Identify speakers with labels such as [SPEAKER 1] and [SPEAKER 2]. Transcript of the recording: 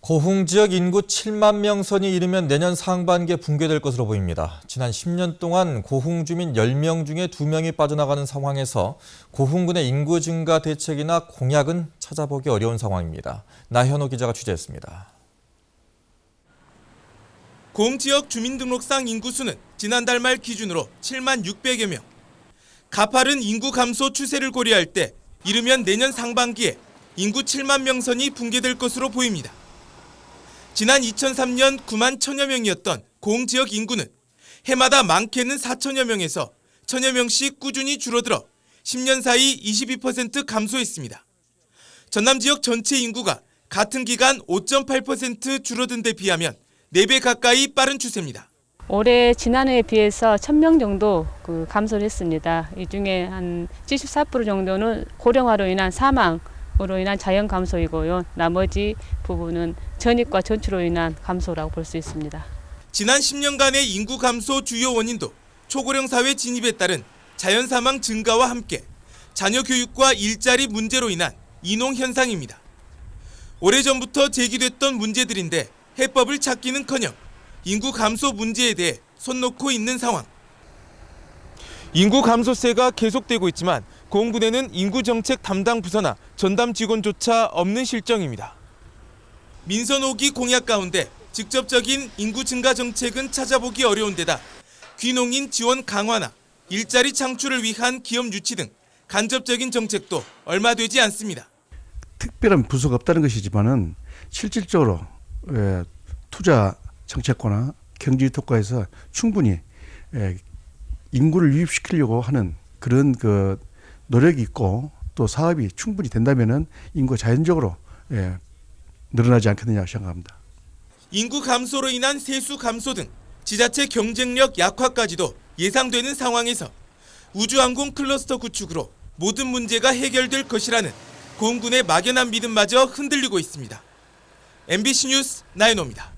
[SPEAKER 1] 고흥 지역 인구 7만 명 선이 이르면 내년 상반기에 붕괴될 것으로 보입니다. 지난 10년 동안 고흥 주민 10명 중에 2명이 빠져나가는 상황에서 고흥군의 인구 증가 대책이나 공약은 찾아보기 어려운 상황입니다. 나현호 기자가 취재했습니다.
[SPEAKER 2] 고흥 지역 주민등록상 인구수는 지난달 말 기준으로 7만 600여 명. 가파른 인구 감소 추세를 고려할 때 이르면 내년 상반기에 인구 7만 명 선이 붕괴될 것으로 보입니다. 지난 2003년 9만 1천여 명이었던 고흥 지역 인구는 해마다 많게는 4천여 명에서 1천여 명씩 꾸준히 줄어들어 10년 사이 22% 감소했습니다. 전남 지역 전체 인구가 같은 기간 5.8% 줄어든 데 비하면 4배 가까이 빠른 추세입니다.
[SPEAKER 3] 올해 지난해에 비해서 1,000명 정도 감소를 했습니다. 이 중에 한 74% 정도는 고령화로 인한 사망으로 인한 자연 감소이고요. 나머지 부분은 전입과 전출로 인한 감소라고 볼 수 있습니다.
[SPEAKER 2] 지난 10년간의 인구 감소 주요 원인도 초고령 사회 진입에 따른 자연 사망 증가와 함께 자녀 교육과 일자리 문제로 인한 인홍 현상입니다. 오래전부터 제기됐던 문제들인데 해법을 찾기는커녕 인구 감소 문제에 대해 손 놓고 있는 상황. 인구 감소세가 계속되고 있지만 고흥군에는 인구정책 담당 부서나 전담 직원조차 없는 실정입니다. 민선 5기 공약 가운데 직접적인 인구 증가 정책은 찾아보기 어려운 데다 귀농인 지원 강화나 일자리 창출을 위한 기업 유치 등 간접적인 정책도 얼마 되지 않습니다.
[SPEAKER 4] 특별한 부서가 없다는 것이지만은 실질적으로 투자 정책과나 경제 특화에서 충분히 인구를 유입시키려고 하는 그런 노력이 있고 또 사업이 충분히 된다면은 인구가 자연적으로 늘어나지 않겠느냐 생각합니다.
[SPEAKER 2] 인구 감소로 인한 세수 감소 등 지자체 경쟁력 약화까지도 예상되는 상황에서 우주항공 클러스터 구축으로 모든 문제가 해결될 것이라는 고흥군의 막연한 믿음마저 흔들리고 있습니다. MBC 뉴스 나현호입니다.